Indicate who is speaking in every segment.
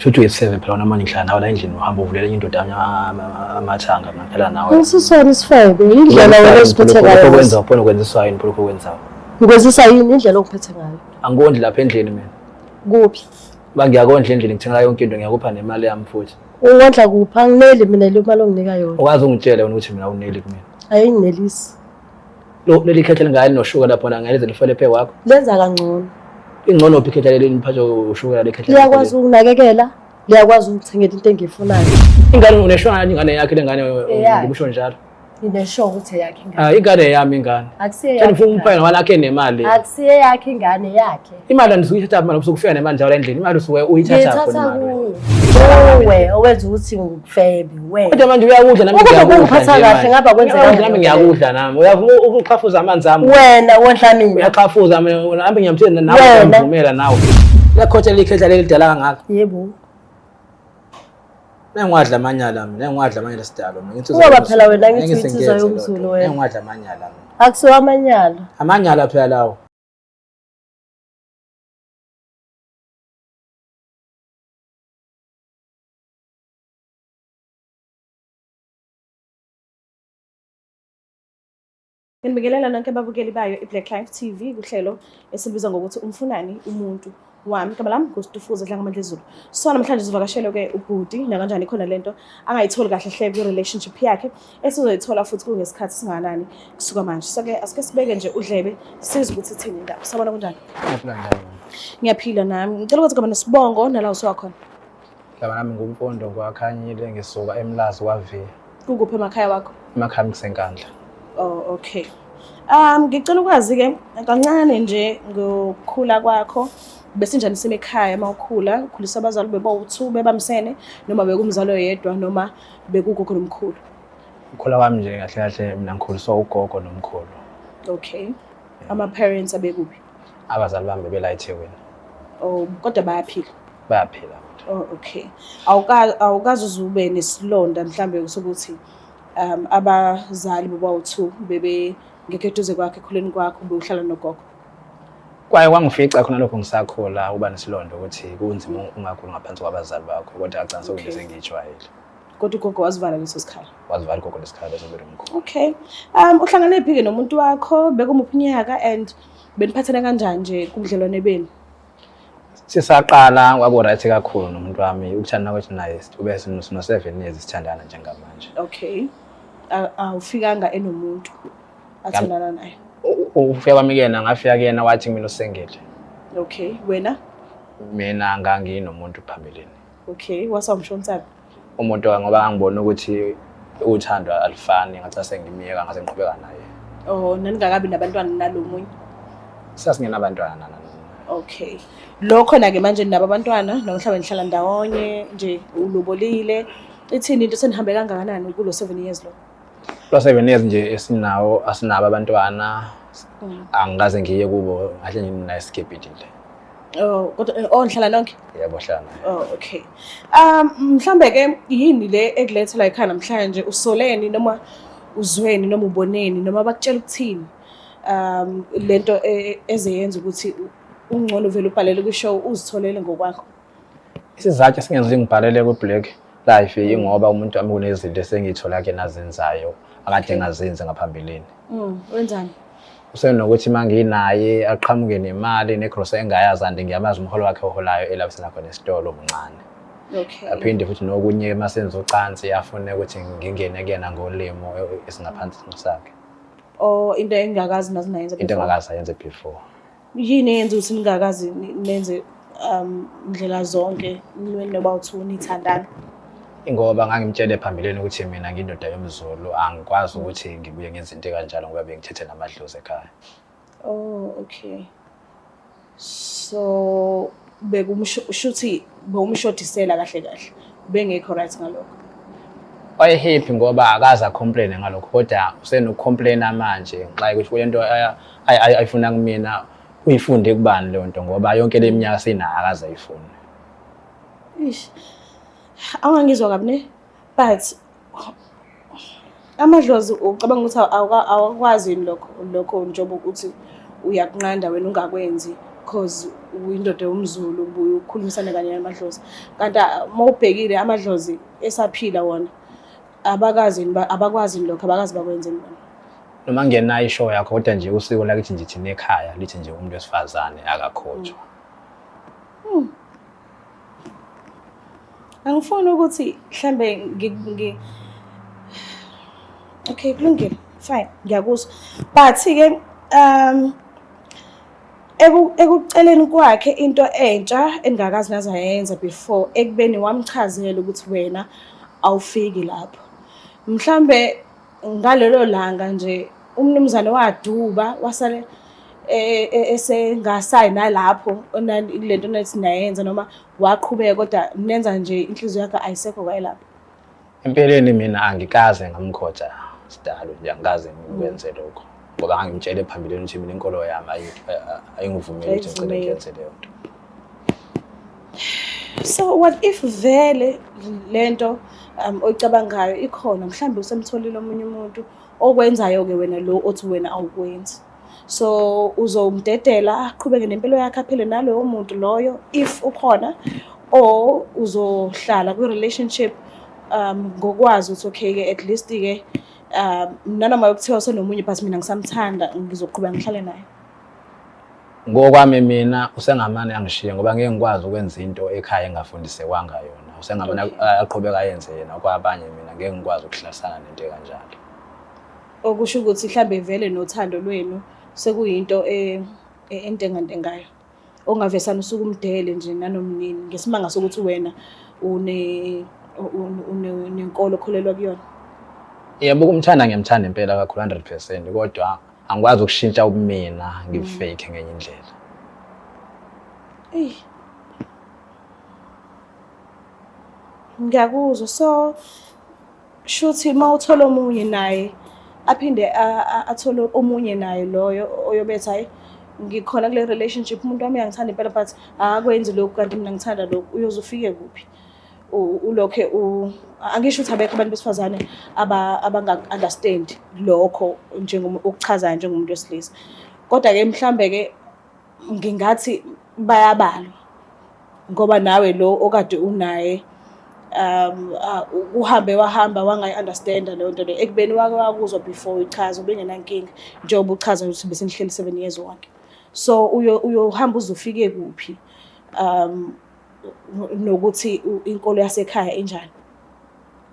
Speaker 1: Shouthi uyeseve phela wona manje ngihlala nawe la endlini uhamba uvulela indoda yami amathanga ngaphela nawe.
Speaker 2: Usisona isifebe indlela wena osiphethe ngayo.
Speaker 1: Ukwenza phone ukwenziswa yini phela ukwenza.
Speaker 2: Ukwenzisa yini indlela okuphethe ngayo?
Speaker 1: Angikondli lapha endlini mina.
Speaker 2: Kuphi?
Speaker 1: Ngiyakondla endlini ngithenga yonke into ngiyakupha nemali yami futhi.
Speaker 2: Ungondla kuphi? Angineli mina le mali onginika yona.
Speaker 1: Ukwazi ungitshela wena ukuthi mina awuneli kumina.
Speaker 2: Ayinginelisi.
Speaker 1: Leli khethe lingayini noshuka lapho na ngayeze lifele phe wakho.
Speaker 2: Lenza kangcono.
Speaker 1: Ingcono uphi ikhethe leli niphathe ushukela lekhethe.
Speaker 2: Liyakwazi ukunakekela, liyakwazi ukuthengela into engiyifunayo.
Speaker 1: Ingane uneshwana ingane yakhe lengane ngikusho njalo.
Speaker 2: Nginesho ukuthi yakhe ingane.
Speaker 1: Ingane yami ingane.
Speaker 2: Akusiye yakhe.
Speaker 1: Ngifuna umphela walakhe nemali.
Speaker 2: Akusiye yakhe ingane yakhe.
Speaker 1: Imali andisuyithatha manje usukufika nemali njalo endlini. Imali usuke uyithatha khona imali.
Speaker 2: Wewe owenza ukuthi ngikufebe wena.
Speaker 1: Kodwa manje uyakudla nami ngiyakudla.
Speaker 2: Ungiphatha kahle ngaba kwenzeka
Speaker 1: nami ngiyakudla nami. Uyafuna ukuqhafuza amanzi ami.
Speaker 2: Wena wondla mina.
Speaker 1: Uyaqhafuza mina nami ngiyamthenda nawe ngivumela nawe. Lakhotha likhetha leli dala kangaka.
Speaker 2: Yebo.
Speaker 1: Ngiwadla amanyala mina, ngiwadla amanyala sidalo mina.
Speaker 2: Ngoba phela wena ngithi insizwa yomzulu wena.
Speaker 1: Ngiwadla amanyala mina.
Speaker 2: Akusiwa amanyala.
Speaker 1: Amanyala phela lawo.
Speaker 3: Ngibingelela nonke ababukeli bayo iBlack Life TV kuhlelo esilibiza ngokuthi umfunani umuntu wami igama lami nguStufuza Dlangamandla Zulu. So namhlanje sivakashele ke uBhudi na kanjani khona lento angayitholi kahle hle ku relationship yakhe esizoyithola futhi kungesikhathi singanani kusuka manje. So ke asike sibeke nje udlebe sizwe ukuthi ithini indaba. Sabona kanjani? Ngiyaphila nami. Ngicela ukuthi kube nesibongo nala usiwakhona.
Speaker 1: Igama lami ngumpondo kwakhanyile ngisuka eMlazi kwaViya.
Speaker 3: Kukuphi emakhaya wakho?
Speaker 1: Emakhaya ngisenkandla.
Speaker 3: Oh okay. Ngicela ukwazi ke kancane nje ngokukhula kwakho bese njani simekhaya mawukhula ukhulisa abazali bebo2 bebamsene noma bekumzalo yedwa noma bekugogo nomkhulu.
Speaker 1: Ukhula kwami nje kahle kahle mina ngikhuliswa ugogo nomkhulu.
Speaker 3: Okay. Ama parents abekuphi?
Speaker 1: Abazali bami bebela eThekwini.
Speaker 3: Oh kodwa bayaphila.
Speaker 1: Bayaphila.
Speaker 3: Oh okay. Awukazi uzube nesilonda mhlambe sokuthi abazali bebo2 bebe ngeke eduze kwakhe ekhuleni kwakho ubuhlala nogogo.
Speaker 1: Kwaye kwangifica khona lokho ngisakhula uba nesilonda ukuthi kunzima ungakhulu ngaphansi kwabazali bakho kodwa agcina sokungise ngijwayele.
Speaker 3: Kodwa ugogo wazivala leso sikhala.
Speaker 1: Wazivala ugogo lesikhala bese bere mkhulu.
Speaker 3: Okay. Uhlangane phi ke nomuntu wakho bekumuphi unyaka and beniphathana kanjani nje kubudlelwane benu?
Speaker 1: Sisaqala kwaku right kakhulu nomuntu wami ukuthanda kwethu naye ube sino 7 years sithandana njengamanje.
Speaker 3: Okay. Awufikanga enomuntu athandana naye.
Speaker 1: Ufika kwami kena ngafika kuyena wathi mina usengele.
Speaker 3: Okay, wena?
Speaker 1: Mina nganginomuntu phambilini.
Speaker 3: Okay, wasawumshontsaphi?
Speaker 1: Umuntu ngoba ngangibona ukuthi uthando alifani ngathi sengimiyeka ngase ngiqhubeka naye.
Speaker 3: Oh, naningakabi nabantwana nalomunye?
Speaker 1: Sasingena abantwana
Speaker 3: Okay. Lokho na ke manje nabo abantwana nomhlaba nihlala ndawonye nje ulobolile. Ithini into senihambe kangakanani kulo 7 years lo?
Speaker 1: Lo 7 years nje esinawo asinabo abantwana. Angikaze ngiye kubo kahle nje nina eskhipitile.
Speaker 3: Oh, kodwa nihlala nonke?
Speaker 1: Yebo hlala.
Speaker 3: Oh, okay. Mhlambe ke yini le ekuletha la ekhaya namhlanje usoleni noma uzweni noma uboneni noma bakutshela ukuthini? Lento ezeyenza ukuthi ungcono vele ubhalele kwishow uzitholele ngokwakho.
Speaker 1: Isizathu singenze ngibhalele kuBlack Life ingoba umuntu wami kunezinto esengithola ke nazenzayo akade ngazenza ngaphambilini.
Speaker 3: Wenzani?
Speaker 1: Usenokuthi manginaye aqhamuke nemali negrocery engayazi ande ngiyamazi umholo wakhe oholayo elabisana khona esitolo omncane.
Speaker 3: Okay.
Speaker 1: Aphinde futhi nokunye masenza ucansi afune ukuthi ngingene kuyena ngolimo esingaphansi sakhe.
Speaker 3: Oh, into engakazi nazinayenza before.
Speaker 1: Into engakazi ayenze before.
Speaker 3: Yini yenza ukuthi ningakazi nenze indlela zonke noba uthi unithandana?
Speaker 1: Ingoba ngangimtshele phambilini ukuthi mina ngindoda yomZulu angikwazi ukuthi ngibuye ngenze into kanjalo ngoba bengithethe namadlozi ekhaya.
Speaker 3: Oh, okay. So bekumshuthi bewumshodisela kahle kahle. Bengekho right ngalokho.
Speaker 1: Waye happy ngoba akaza complain ngalokho kodwa usenocomplain manje nxa ukuthi lento ayifuna kumina uyifunde kubani le nto ngoba yonke leminyaka sina akaza ayifuna.
Speaker 3: Ish. Awangizwa kabi ne? But amadlozi ucabanga ukuthi awakwazi lokho njengoba ukuthi uyakunqanda wena ungakwenzi because uyindoda yomZulu ubuye ukukhulumisana kanye namadlozi. Kanti uma ubhekile amadlozi esaphila wona abakwazi lokho abakazi bakwenzeni bona.
Speaker 1: Noma ngenayo ishow yakho kodwa nje usiko lakithi nje thina ekhaya lithi nje umuntu wesifazane akakhotshwa.
Speaker 3: Angifuni ukuthi mhlambe okay kulungile fine ngiyakuzwa but-ke ekuceleni kwakhe into entsha engakazi naze ayenza before ekubeni wamchazela ukuthi wena awufiki lapho mhlambe ngalelo langa nje umnumzane waduba wasale esengasayi nalapho lento nethi nayenza noma waqhubeka kodwa nenza nje inhliziyo yakhe ayisekho kwayelapho.
Speaker 1: Empeleni mina angikaze ngamkhoja sidalo nje angikaze ngikwenze lokho ngoba angimtshele phambilini ukuthi mina inkolo yami ayingivumeli ukuthi ngicela ngiyenze leyo nto.
Speaker 3: So what if vele lento oyicabangayo ikhona mhlambe usemtholile omunye umuntu okwenzayo ke wena lo othi wena awukwenzi. So uzomdedela aqhubeke nempilo yakhe aphile naloyo muntu loyo if ukhona or uzohlala ku relationship ngokwazi ukuthi okay ke at least ke nanoma yokuthiwa senomunye but mina ngisamthanda ngizoqhubeka ngihlale naye.
Speaker 1: Ngokwami mina usengamane angishiye ngoba ngeke ngikwazi ukwenza into ekhaya engafundisekwanga yona. Usengamane aqhubeka ayenze yena kwabanye mina ngeke ngikwazi ukuhlalisana nento kanjalo.
Speaker 3: Okusho ukuthi mhlambe vele nothando lwenu sekuyinto entengantengayo ongavesana usuku umdele nje nanomnini ngesimanga sokuthi wena unenkolo okholelwa kuyona.
Speaker 1: Yebo ukumthanda ngiyamthanda impela kakhulu 100% kodwa angikwazi ukushintsha ubumina ngifake ngenye indlela.
Speaker 3: Ngiyakuzwa so shuthi mawuthola omunye naye aphinde athole omunye naye loyo oyobetha hayi ngikhona kule relationship umuntu wami uyangithanda impela but akwenzi lokho kanti mina ngithanda lokho uyozufike kuphi ulokhe angisho ukuthi abekho abantu besifazane abanga understand lokho ukuchazayo njengomuntu wesilisa kodwa ke mhlambe ke ngingathi bayabalwa ngoba nawe lo okade unaye wahamba wangayi-understand leyo nto leyo ekubeni wakuzwa before ichaza ubengenankinga njengoba uchaza ukuthi besenihleli 7 years wonke so uyohamba uzofike kuphi nokuthi inkolo yasekhaya enjani.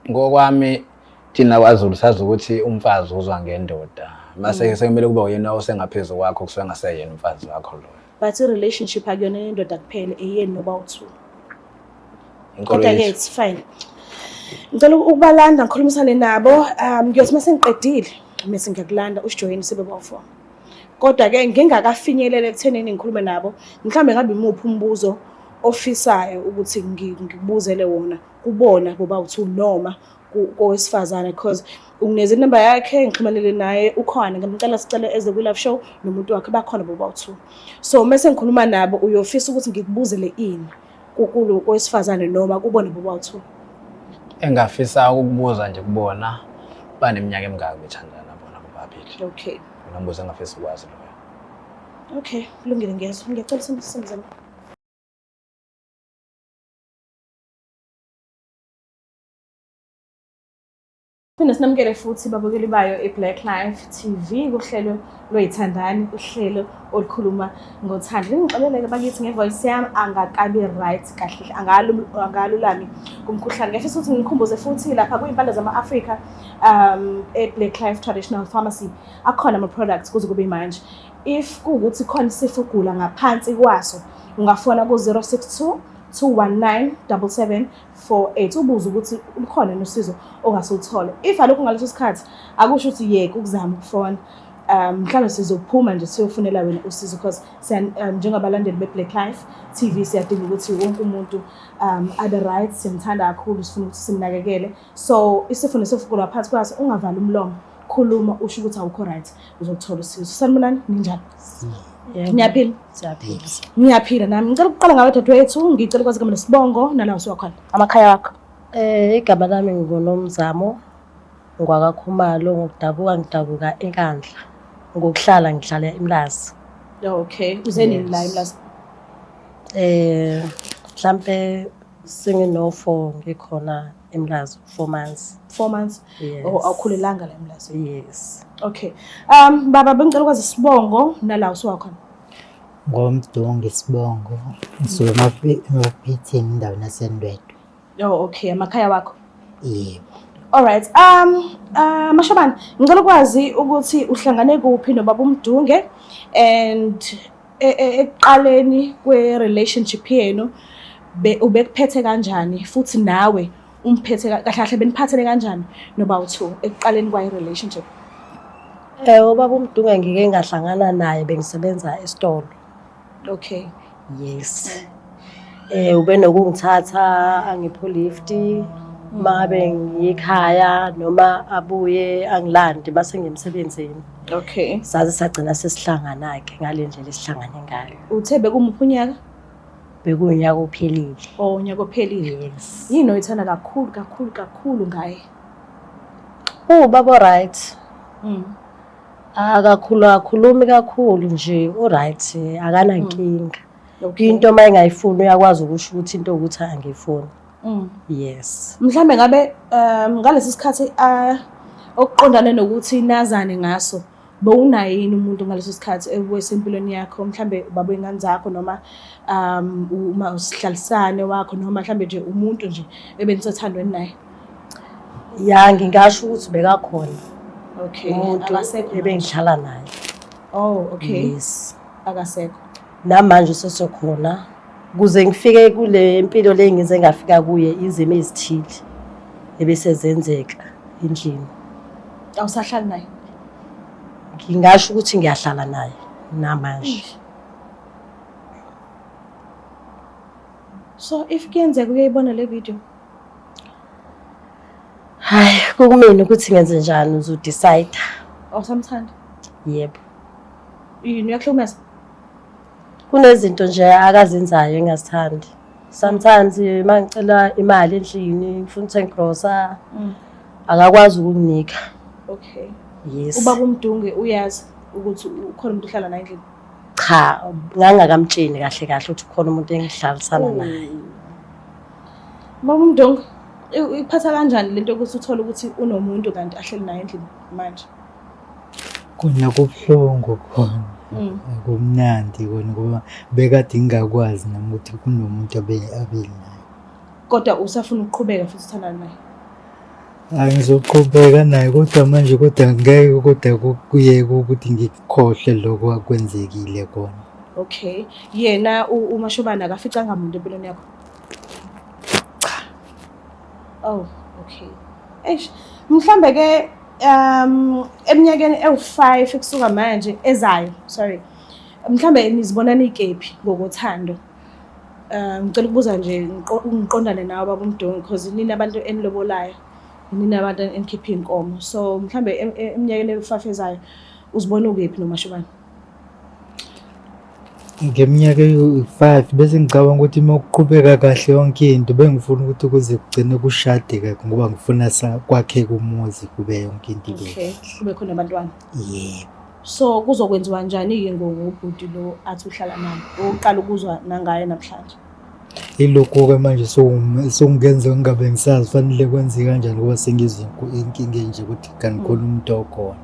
Speaker 1: Ngokwami thina kwaZulu sazi ukuthi umfazi uzwa ngendoda mase sekumele kube uyena osengaphezulu kwakho kusuke ngaseyena umfazi wakho lo.
Speaker 3: But i-relationship akuyona indoda kuphela eyeni noba u2.
Speaker 1: Kodwa
Speaker 3: ke it's fine. Ngicela ukubalanda ngikhulumisane nabo ngiyothi mase ngiqedile bese ngiyakulanda usijoyini sibe bawu4. Kodwa ke ngingakafinyelele ekuthenini ngikhulume nabo mhlambe ngabe imuphi umbuzo ofisayo ukuthi ngikubuzele wona kubona boba u2 noma kowesifazane because ungineze inamba yakhe ngixhumanele naye ukhona ngamcela sicela eze ku live show nomuntu wakhe bakhona boba u2 so mase ngikhuluma nabo uyofisa ukuthi ngikubuzele ini kulo kowesifazane noma kubona boba u2.
Speaker 1: Engafisa ukukubuza nje kubona baneminyaka emingaki bethandana bona bobabili.
Speaker 3: Okay.
Speaker 1: Nombuzo engafisa ukwazi lo.
Speaker 3: Okay, kulungile ngiyezwa. Ngiyacela simzame. Phinde sinamukele futhi babukeli bayo eBlack Life TV kuhlelo lweyithandani uhlelo olukhuluma ngothando. Ngixoleleke bakithi ngevoice yami angakabi right kahle angalulami kumkhuhlane. Ngiyafisa ukuthi ngikhumbuze futhi lapha kuyimpala zama-Africa eBlack Life Traditional Pharmacy akhona ama products kuze kube manje. If kuukuthi khona isifo ugula ngaphansi kwaso ungafona ku 062 2197748 ubuza ukuthi ukhona nosizo ongasuluthola. If alokho ngaleso sikhathi akusho ukuthi yeke ukuzama ukufona mhlawumbe sizophuma nje siyofunela wena usizo because njengabalandeli beBlack Life TV siyadinga ukuthi wonke umuntu abe right simthanda kakhulu sifuna ukuthi simnakekele so isifo nesifo laphansi kwaso ungavali umlomo khuluma usho ukuthi awukho right uzothola usizo. Sanibonani ninjani? Ngiyaphila.
Speaker 2: Siyaphila.
Speaker 3: Ngiyaphila nami ngicela ukuqala ngawe dadewethu ngicela ukwazi igama lesibongo nalawo siwakhona amakhaya wakho.
Speaker 2: Igama lami nguNomzamo ngwakaKhumalo ngidabuka enkandla ngokuhlala ngihlala eMlazi.
Speaker 3: Okay, uzenini la eMlazi?
Speaker 2: Mhlampe singino-4 ngikhona eMlazi 4 months.
Speaker 3: 4 months.
Speaker 2: Yes.
Speaker 3: Awukhulelanga la eMlazi.
Speaker 2: Yes.
Speaker 3: Okay. Baba bengicela ukwazi isibongo nala usuwakhona.
Speaker 4: Ngomdungu Sibongo. Ngisuka eMapithini endaweni yaseNdwedwe.
Speaker 3: Oh, okay. Amakhaya wakho.
Speaker 4: Yebo.
Speaker 3: Alright. Mashabane, ngicela ukwazi ukuthi uhlangane kuphi noBaba uMdunge and ekuqaleni kwe-relationship yenu ubekuphethe kanjani futhi nawe umphethe kahle beniphathele kanjani noBaba uTho ekuqaleni kwayi-relationship?
Speaker 2: UBaba uMdunge ngike ngahlangana naye bengisebenza esitolo.
Speaker 3: Okay.
Speaker 2: Yes. Ube nokungithatha angipho lift mabe ngiyikhaya noma abuye angilande base ngiyemsebenzini.
Speaker 3: Okay.
Speaker 2: Saze sagcina sesihlangana ke ngale ndlela esihlangane ngayo.
Speaker 3: Uthe bekumuphi unyaka?
Speaker 2: Bekunyaka ophelile.
Speaker 3: Oh, unyaka ophelile.
Speaker 2: Yes.
Speaker 3: Yini oyithanda kakhulu ngaye?
Speaker 2: Baba right. Akakhulumi kakhulu nje right akanankinga.
Speaker 3: Okay.
Speaker 2: Into mayingayifuni uyakwazi ukusho ukuthi into ukuthi angifuni. Yes.
Speaker 3: Mhlambe ngabe ngalesi sikhathi okuqondane nokuthi nazane ngaso bowunaye yini umuntu ngaleso sikhathi ewesempilweni yakho mhlambe baba ingane zakho noma uma usihlalisane wakho noma mhlambe nje umuntu nje ebenisathandweni naye?
Speaker 2: Ya ngingasho ukuthi bekakhona.
Speaker 3: Okay.
Speaker 2: Akasekho ebengihlala naye.
Speaker 3: Oh, okay.
Speaker 2: Yes.
Speaker 3: Akasekho.
Speaker 2: Namanje sesokhona kuze ngifike kule impilo le ngize ngafika kuye izimo ezithile ebese zenzeka endlini.
Speaker 3: Awusahlala naye?
Speaker 2: Ngingasho ukuthi ngiyahlala naye namanje.
Speaker 3: So if kuyenzeka uyayibona le video?
Speaker 2: Hayi kukumina ukuthi ngenze njani uzodecide.
Speaker 3: Awusamthanda?
Speaker 2: Yebo.
Speaker 3: Yini uyakuhlumeza?
Speaker 2: Kunezinto nje akazenzayo engazithandi. Sometimes mangicela imali endlini ngifuna ukuthenga grocer akakwazi ukunika.
Speaker 3: Okay.
Speaker 2: Yes.
Speaker 3: uBaba uMdunge uyazi ukuthi ukhona umuntu ohlala naye endlini?
Speaker 2: Cha, ngangakamtsheni kahle kahle ukuthi ukhona umuntu engihlalisana naye.
Speaker 3: Baba uMdunge ikuphatha kanjani lento ukuthi uthola ukuthi unomuntu kanti ahleli naye endlini manje?
Speaker 4: Kuna kubuhlungu khona. Kumnandi kona ngoba bekade ngingakwazi nami ukuthi kunomuntu abeli naye.
Speaker 3: Kodwa usafuna ukuqhubeka futhi uthandana naye?
Speaker 4: Angizoqhubeka naye kodwa manje ngeke kodwa kuyeke ukuthi ngikukhohle lokho akwenzekile kona.
Speaker 3: Okay. Yena uMashobana akaficanga umuntu empilweni yakho? Oh, okay. Mhlambe ke eminyakeni ewu5 kusuka manje ezayo, sorry. Mhlambe nizibonana ikephi ngokuthando? Ngicela ukubuza nje ngiqondane nawe Baba uMdunge because nina abantu enilobolayo, nina abantu enikhipha inkomo. So mhlambe eminyakeni ewu5 ezayo uzibona ukephi noMashobana?
Speaker 4: Ngeminyaka ewu5 bese ngicabanga ukuthi makuqhubeka kahle yonke into bengifuna ukuthi kuze kugcine kushade kahle ngoba ngifuna kwakhe umuzi kube yonke into ibe.
Speaker 3: Okay, kube khona abantwana.
Speaker 4: Yebo.
Speaker 3: So kuzokwenziwa njani ke ngobhuti lo athi uhlala naye? Uqala ukuzwa nangaye namhlanje.
Speaker 4: Ilokho ke manje songenza ngingabe ngisazi fanele kwenze kanjani ngoba sengizwe inkinga nje ukuthi kangikhona umuntu okhona.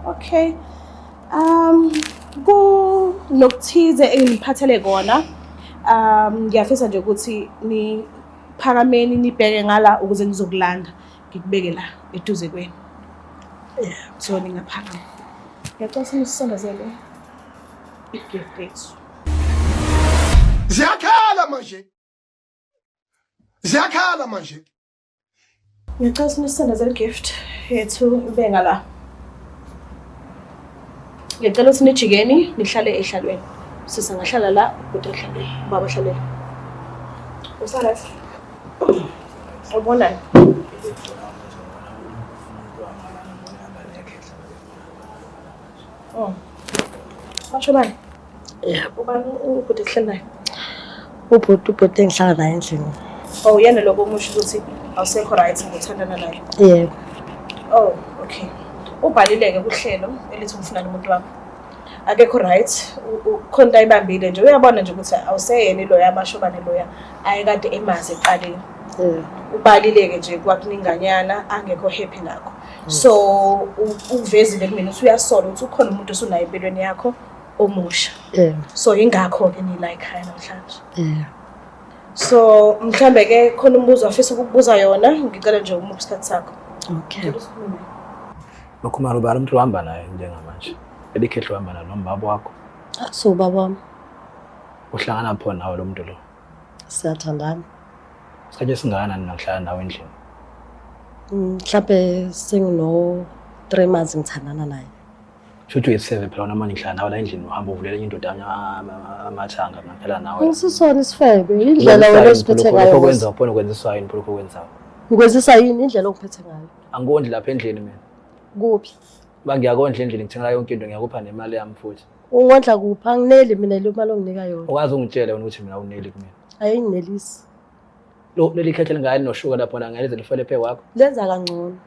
Speaker 3: Okay. Nokuthize engiphathele kona. Ngiyafisa nje ukuthi niphakameni nibheke ngala ukuze ngizokulanda ngikubeke la eduze kwenu. So ningaphakama. Ngiyacela sinisondezele igift lethu.
Speaker 5: Ziyakhala manje.
Speaker 3: Ngiyacela sinisondezele igift yethu ibeke ngala. Ngicela ukuthi nijikeni nihlale ehlalweni. Sisa ngahlala la ukuthi ehlale baba ehlale. Usala. Ubona? Oh. Mashobana.
Speaker 2: Yeah.
Speaker 3: Ubani ukuthi ehlala naye?
Speaker 2: Ubhuti engihlala naye endlini.
Speaker 3: Oh, yena lokho umusho ukuthi awusekho right ngothandana naye.
Speaker 2: Yebo.
Speaker 3: Oh, okay. Ubhalileke kuhlelo elithi umfuna umuntu wakho. akekho right khona ayibambile nje uyabona nje ukuthi awuseyena lo yamashobane loya ayekade emazi eqaleni ubalileke nje kwakuninganyana angekho happy nakho so uvezile kumina uthi uyasola ukuthi ukhona umuntu osunayo empilweni yakho omusha so ingakho ke ni like high namhlanje so mhlambe ke khona umbuzo afisa ukukubuza yona ngicela nje umuphi isikhathi sakho
Speaker 2: okay
Speaker 1: lokhu maruba umuntu uhamba naye njengamanje elikhehlo uhamba nalo mbaba wakho
Speaker 2: so baba wami
Speaker 1: uhlangana pho nawe lo muntu lo
Speaker 2: siyathandana
Speaker 1: sikhathi singakanani nakuhlala nawe endlini
Speaker 2: mhlawumbe sengino 3 months ngithandana naye
Speaker 1: Shouthi uyeseve phela namanje ngihlala nawe la endlini uhamba uvulela indoda amathanga ngaphela nawe.
Speaker 2: Ngisisona isifebe indlela wena osiphethe ngayo.
Speaker 1: Lokho kwenza uphona kwenziswa yini lokho kwenzayo?
Speaker 2: Ngikwenzisa yini indlela okuphethe ngayo?
Speaker 1: Angikondli lapha endlini mina.
Speaker 2: Kuphi?
Speaker 1: Bangiyakondla endlini ngithengela yonke into ngiyakupha nemali yami futhi.
Speaker 2: Ungondla kuphi? Angineli mina le mali onginika yona.
Speaker 1: Ukwazi ungitshela wena ukuthi mina uneli kumina.
Speaker 2: Ayinginelisi.
Speaker 1: Leli khethe lingani noshuka lapho na ngalize lifele phe wakho.
Speaker 2: Lenza kangcono.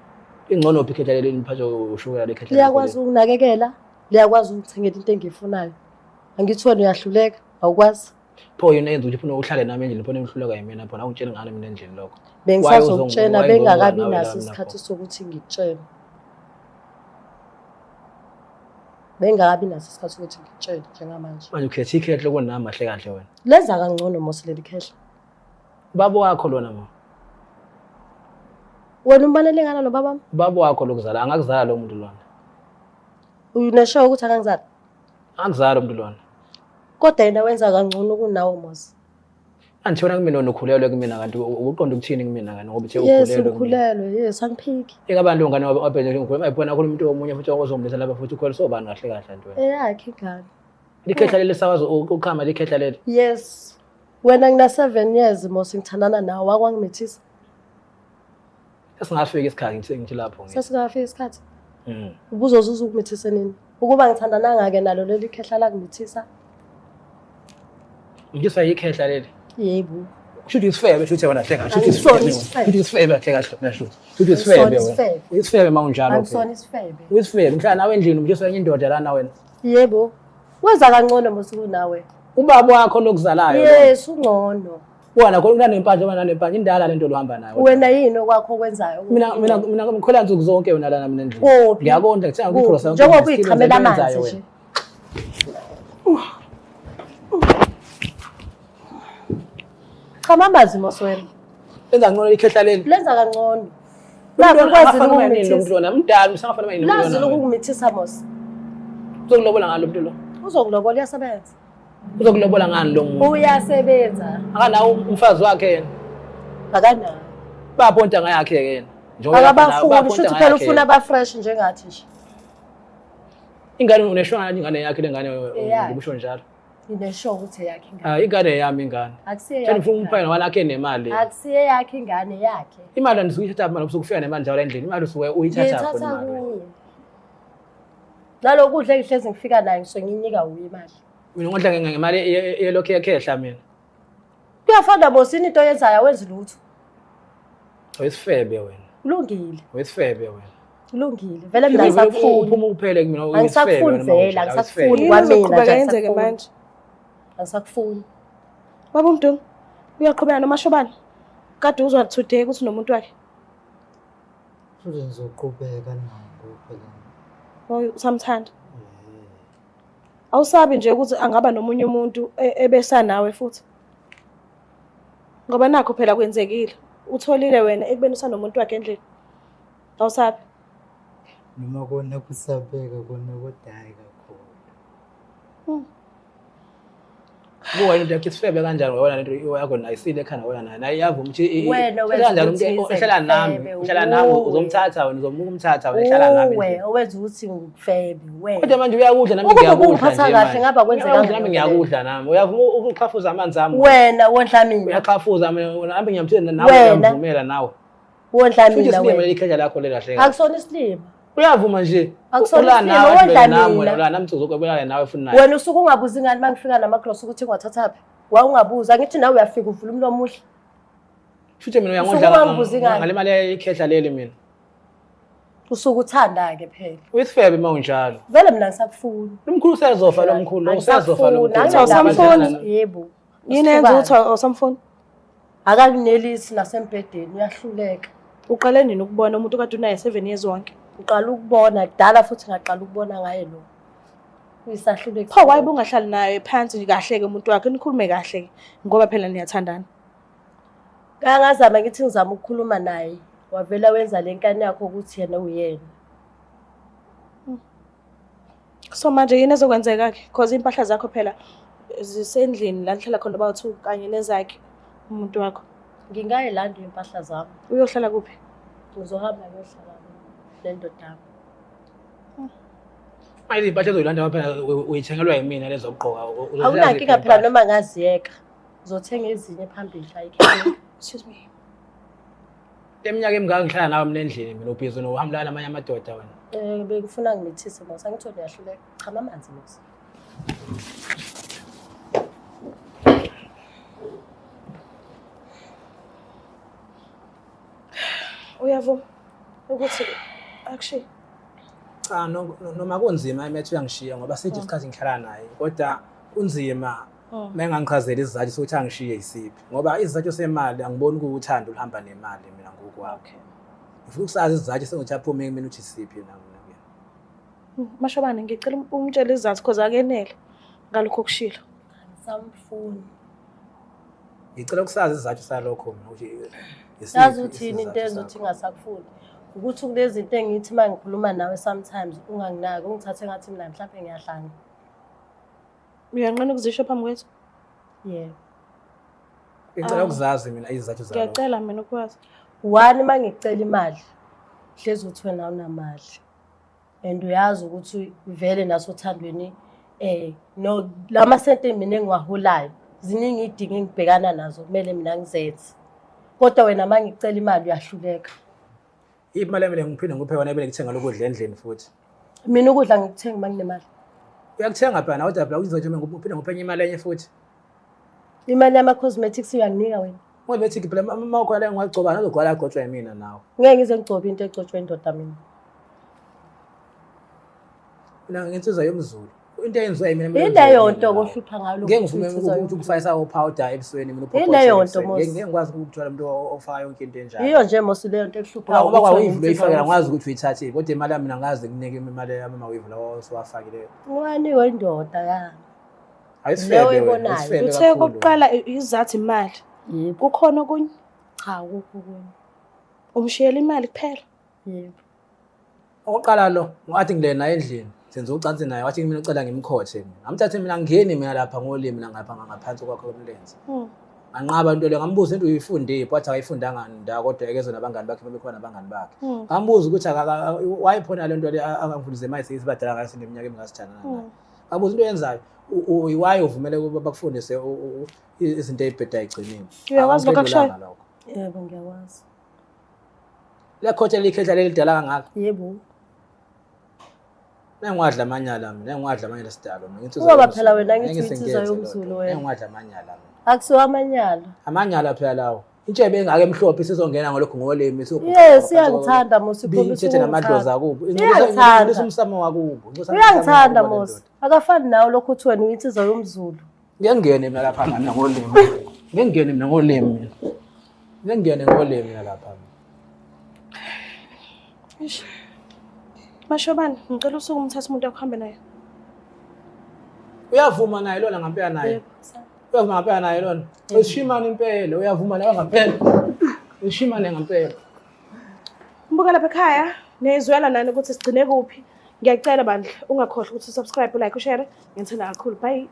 Speaker 1: Ingcono ophi ikhethe leli niphatha ushukela lekhethe.
Speaker 2: Liyakwazi ukunakekela, liyakwazi ukuthengela into engiyifunayo. Angithi wena uyahluleka, awukwazi.
Speaker 1: Pho yena yenza ukuthi ufuna uhlale nami endlini phone ngihluleka yimina phona ungitshela ngane mina endlini lokho.
Speaker 2: Bengisazokutshela bengakabi naso isikhathi sokuthi ngitshele. Bengakabi naso isikhathi sokuthi ngitshele njengamanje.
Speaker 1: Manje ukhethe ikhethe lokunami mahle kahle wena.
Speaker 2: Lenza kangcono mos leli khethe.
Speaker 1: Baba wakho lona ma.
Speaker 2: Wena umbanele ngana nobaba wami?
Speaker 1: Baba wakho lokuzala angakuzala lo muntu lona.
Speaker 2: Unesho ukuthi angangizala?
Speaker 1: Angizala umuntu lona.
Speaker 2: Kodwa yena wenza kangcono kunawo mos.
Speaker 1: Anjona kumina nokhulelwe kumina kanti uqonda ukuthini kumina ngani ngoba uthe
Speaker 2: ukhulelwe.
Speaker 1: ukhulelwe.
Speaker 2: Yes, ukhulelwe. Yes, angiphiki.
Speaker 1: Ekabantu ngane wabheke ngikhuluma ayibona khona umuntu omunye futhi ozomlisa lapha futhi ukhwele sobani kahle kahle nto wena.
Speaker 2: Yakhe ingane.
Speaker 1: Likhetha leli sawazi ukukhama likhetha leli.
Speaker 2: Yes. Wena ngina 7 years mos ngithandana nawe wakwangimithisa.
Speaker 1: Singafika isikhathi ngithi lapho ngithi.
Speaker 2: Sesingafika isikhathi. Ubuzozuza ukumithisa nini? Ukuba ngithandana ngake nalo leli khehla la kumithisa.
Speaker 1: Ngizwa ikhehla leli.
Speaker 2: Yebo.
Speaker 1: Should isifebe shothi wena hleka shothi isifebe. Shothi isifebe hleka hleka shothi. Shothi isifebe wena. Isifebe mawunjalo.
Speaker 2: Angisona isifebe.
Speaker 1: Uyisifebe mhla nawe endlini umjisa enye indoda lana wena.
Speaker 2: Yebo. Wenza kangcono mosiku nawe.
Speaker 1: Ubaba wakho lokuzalayo.
Speaker 2: Yes, ungcono.
Speaker 1: Wona khona kunanempanje wena nempanje indala lento lohamba nayo.
Speaker 2: Wena yini okwakho kwenzayo?
Speaker 1: Mina ngikhola nsuku zonke wena lana mina endlini. Ngiyabonda ngithenga ukukrosa
Speaker 2: yonke. Njengoba uyichamela amanzi nje. Chama amanzi moswena.
Speaker 1: Lenza ngcono ikhehla leli.
Speaker 2: Lenza kangcono. Lapho kwazi
Speaker 1: lo muntu lona mdala msangafana mayini lo muntu lona.
Speaker 2: Lazi ukumithisa mos.
Speaker 1: Uzokulobola ngalo umuntu lo.
Speaker 2: Uzokulobola uyasebenza.
Speaker 1: Uzokulobola ngani lo muntu?
Speaker 2: Uyasebenza.
Speaker 1: Akanawo umfazi wakhe yena.
Speaker 2: Akanawo.
Speaker 1: Baphonta ngayakhe yena.
Speaker 2: Njengoba abafuni futhi phela ufuna aba fresh njengathi nje.
Speaker 1: Ingane uneshona ingane yakhe lengane ngibusho njalo.
Speaker 2: Inesho ukuthi yakhe ingane.
Speaker 1: Ingane yami ingane.
Speaker 2: Akusiye
Speaker 1: yakhe. Ngifuna umphela walakhe nemali.
Speaker 2: Akusiye yakhe ingane yakhe.
Speaker 1: Imali andisuyithatha manje usukufika nemali njalo endlini. Imali usuke uyithatha khona imali.
Speaker 2: Nalokudla engihlezi ngifika nayo ngisonginika uyi imali.
Speaker 1: Mina ngodla ngemali yelokho yakhehla mina.
Speaker 2: Kuyafana bosini into yenzayo awenzi lutho.
Speaker 1: Oyisifebe wena.
Speaker 2: Kulungile.
Speaker 1: Oyisifebe wena.
Speaker 2: Kulungile. Vele mina ngisakufuna.
Speaker 1: Uphuma uphele kumina
Speaker 2: oyisifebe. Angisakufunzela, ngisakufuni kwamina nje.
Speaker 3: Kuyenzeka manje.
Speaker 2: Angisakufuni.
Speaker 3: Baba uMdungu uyaqhubeka nomashobane. Kade uzwa today ukuthi nomuntu wakhe.
Speaker 4: Futhi ngizoqhubeka nawo phela.
Speaker 3: Usamthanda. Awusabi nje ukuthi angaba nomunye umuntu ebesa nawe futhi. Ngoba nakho phela kwenzekile. Utholile wena ekubeni usanomuntu wakhe endlini. Awusabi.
Speaker 4: Noma kona kusabeka kona kodayi kakhulu.
Speaker 1: Wena into yakhe isifebe kanjani wena lento yakho nayisile ekhanda wena naye yavuma ukuthi
Speaker 2: wena
Speaker 1: kanjani umuntu ehlala nami uzomthatha wena uzomuka umthatha wena ehlala nami
Speaker 2: wena owenza ukuthi ngifebe wena
Speaker 1: kodwa manje uyakudla nami ngiyakudla
Speaker 2: ukuphatha kahle ngaba kwenzeka
Speaker 1: nami ngiyakudla nami uyavuma ukuqhafuza amanzi ami
Speaker 2: wena wondla mina
Speaker 1: uyaqhafuza mina nami ngiyamthenda nawe ngiyamvumela nawe
Speaker 2: wondla mina
Speaker 1: wena futhi ikhaya lakho lelahle
Speaker 2: akusona isilima
Speaker 1: uyavuma nje
Speaker 2: ulana wondla
Speaker 1: nami
Speaker 2: mina
Speaker 1: wena nami sizokubelana nawe futhi naye
Speaker 2: wena usuke ungabuza ingane mangifika namacross ukuthi ngwathathaphi wa ungabuza ngithi nawe uyafika uvula umlomo omuhle
Speaker 1: futhi mina uyangondla ngale mali ikhehla leli mina
Speaker 2: usuke uthanda-ke phela
Speaker 1: Uyisifebe uma unjalo.
Speaker 2: vele mina ngisakufuna
Speaker 1: Umkhulu usezofa lo mkhulu, usezofa lo mkhulu.
Speaker 3: Awusamfuni?
Speaker 2: yebo
Speaker 3: Yini yenza ukuthi awusamfuni?
Speaker 2: akakunelisi nasembhedeni uyahluleka
Speaker 3: Uqale nini ukubona umuntu kade unaye 7 years wonke?
Speaker 2: ngiqala ukubona kudala futhi ngaqala ukubona ngaye lo uyisahluleka
Speaker 3: Pho waye bungahlali naye phansi kahle-ke umuntu wakhe nikhulume kahle ngoba phela niyathandana.
Speaker 2: kangazama ngithi ngizama ukukhuluma naye wavela wenza lenkani yakho ukuthi yena uyena
Speaker 3: So manje yini ezokwenzeka-ke? Because impahla zakho phela zisendlini la nihlala khona bawu-2 kanye nezakhe umuntu wakho.
Speaker 2: ngingayilanda impahla zami
Speaker 3: Uyohlala kuphi?
Speaker 2: ngizohamba ngiyohlala nendodana
Speaker 1: Manje impahla ezoyilanda phela uyithengelwa yimina lezokugqoka.
Speaker 2: awunankinga phela noma ngaziyeka ngizothenga ezinye phambili ayikho
Speaker 3: Excuse me.
Speaker 1: Eminyaka emingaka ngihlala nawe mina endlini mina ubhizi nohamba namanye amadoda wena.
Speaker 2: bekufuna ngimithise mos angithole yahluleka chama amanzi mos
Speaker 3: Uyavuma ukuthi actually
Speaker 1: Cha noma kunzima emethu uyangishiya ngoba sithi isikhathi ngihlala naye kodwa kunzima mengangichazela isizathu sokuthi angishiye isiphi ngoba isizathu semali angiboni ukuthanda ulihamba nemali mina ngokwakhe. Ngifuna ukusazi isizathu sengithi aphume mina uthi isiphi na mina.
Speaker 3: Mashobane ngicela umtshele izathu because akenele ngalokho okushilo.
Speaker 2: samfuni
Speaker 1: Ngicela ukusazi isizathu salokho mina ukuthi
Speaker 2: yazi uthini into ezothi ngasakufuni ukuthi kulezi zinto engithi mangikhuluma nawe sometimes unganginaki ungithathe ngathi mina mhlawumbe ngiyahlanga
Speaker 3: Uyanqena ukuzisho phambi kwethu?
Speaker 2: yebo
Speaker 1: ngicela ukuzazi mina izizathu zalo.
Speaker 3: Ngiyacela mina ukwazi.
Speaker 2: one mangicela imali hlezi uthi wena unamali and uyazi ukuthi vele nasothandweni no lama sente mina engiwaholayo ziningi idinga engibhekana nazo kumele mina ngizethe kodwa wena mangicela imali uyahluleka
Speaker 1: Imali emele ngiphinde ngikuphe yona ebele ngithenga lokudla endlini futhi.
Speaker 2: mina ukudla ngikuthenga manginemali
Speaker 1: Uyakuthenga phela kodwa phela uzothi mina ngiphinde ngiphenye imali enye futhi.
Speaker 2: imali yama cosmetics uyanginika wena
Speaker 1: Ngoba bethi phela uma ukhona la ngigcoba nazogcwala agcotshwa yimina nawe.
Speaker 2: ngeke ngize ngigcobe into egcotshwe indoda mina
Speaker 1: Mina ngensizwa yomZulu. Into eyenziwa yimina.
Speaker 2: ileyo nto ohlupha ngayo
Speaker 1: Ngeke ngivume ukuthi ukufayisa upowder ebusweni mina uphophothe.
Speaker 2: Ileyo nto mos.
Speaker 1: Ngeke ngikwazi ukuthola umuntu ofaka yonke into enjalo.
Speaker 2: iyo nje mos leyo nto ehlupha
Speaker 1: Ngoba kwawivula uyifakela ngwazi ukuthi uyithathile kodwa imali yami mina ngazi nginike imali yami mawivula osiwafakile.
Speaker 2: ngwanikwe indoda ya
Speaker 1: Ayisifebe
Speaker 2: Leyo
Speaker 1: wena.
Speaker 2: ibonayo.
Speaker 1: Ayisifebe
Speaker 3: Uthe
Speaker 1: kakhulu.
Speaker 3: kokuqala izathu imali.
Speaker 2: yebo
Speaker 3: Kukhona okunye
Speaker 2: cha ukho kunye
Speaker 3: umshiyela imali kuphela.
Speaker 2: yebo
Speaker 1: Oqala lo ngathi ngile naye endlini senze ucansi naye wathi mina ucela ngimkhothe mina. Ngamthathe mina ngingeni mina lapha ngolimi mina ngapha ngaphansi kwakhe komlenze. Anqaba into le ngambuza into uyifunde wathi akayifundanga nda kodwa ekezwe nabangani bakhe bebekhona abangani bakhe. Ngambuza ukuthi wayephona le nto le angangivulise mayisi sibadala ngase neminyaka engasithana naye. Ngabuza into yenzayo why uvumele ukuba bakufundise izinto ezibheda egcineni.
Speaker 3: Uyakwazi lokho akushayo?
Speaker 2: yebo ngiyakwazi
Speaker 1: Le khothe likhehla lelidala kangaka.
Speaker 2: yebo
Speaker 1: Nengwadla amanyala mina nengwadla amanyala sidalo mina ngithi
Speaker 2: Ngoba phela wena ngithi insizwa yomZulu wena.
Speaker 1: nengwadla amanyala mina.
Speaker 2: akusiwa amanyala
Speaker 1: Amanyala phela lawo. Intshebe engake emhlophe isizongena ngolokho ngolimi
Speaker 2: yes iyangithanda mos ikhombisa
Speaker 1: ithethe namadlozi akubo.
Speaker 2: Iyangithanda.
Speaker 1: Ngicela umsamo wakubo.
Speaker 2: uyangithanda mos akafani nawe lokho uthi wena uyinsizwa yomZulu
Speaker 1: Ngiyangene mina lapha mina ngolimi. Ngiyangene mina ngolimi mina. Ngiyangene ngolimi mina lapha.
Speaker 3: Eish. Mashobane ngicela usuku umthatha umuntu akuhambe naye.
Speaker 1: Uyavuma naye lona ngempela naye. Uyavuma ngempela naye lona. Usishimane impela uyavuma naye ngempela. Usishimane ngempela.
Speaker 3: Mbuka lapha ekhaya nezwela nani ukuthi sigcine kuphi. Ngiyacela bandla ungakhohlwa ukuthi subscribe like ushare ngiyithanda kakhulu bye.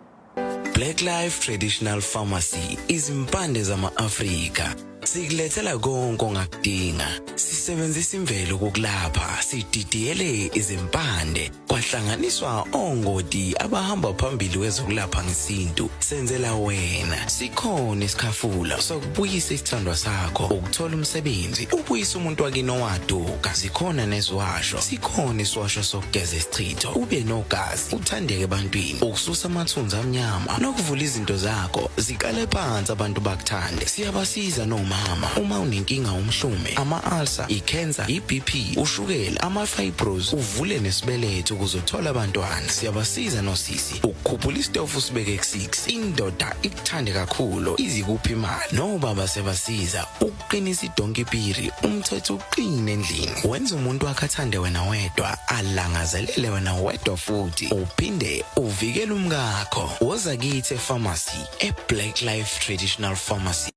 Speaker 6: Black Life Traditional Pharmacy izimpande zama-Afrika. Sikulethela konke ongakudinga. Sisebenzisa imvelo kokulapha, sididiyele izimpande, kwahlanganiswa ongoti abahamba phambili wezokulapha ngesintu. Senzela wena. Sikhona isikhafula sokubuyisa isithandwa sakho, ukuthola umsebenzi, ubuyisa umuntu wakini owaduka. Sikhona nezwasho. Sikhona iswasho sokugeza isichitho, ube nogazi, uthandeke ebantwini, ukususa amathunzi amnyama, nokuvula izinto zakho zikale phansi abantu bakuthande. Siyabasiza noma umama, uma unenkinga umhlume, ama-ulcer, i-cancer, i-BP, ushukela, ama-fibros, uvule nesibeletho ukuzothola abantwana. Siyabasiza nosisi ukukhuphula isitofu sibeke ku-6. Indoda ikuthande kakhulu izikuphi imali. Nobaba sebasiza ukuqinisa idonkipiri, umthetho uqine endlini. Wenza umuntu wakhe athande wena wedwa, alangazelele wena wedwa futhi uphinde uvikele umkakho. Woza kithi e-pharmacy, e-Black Life Traditional Pharmacy.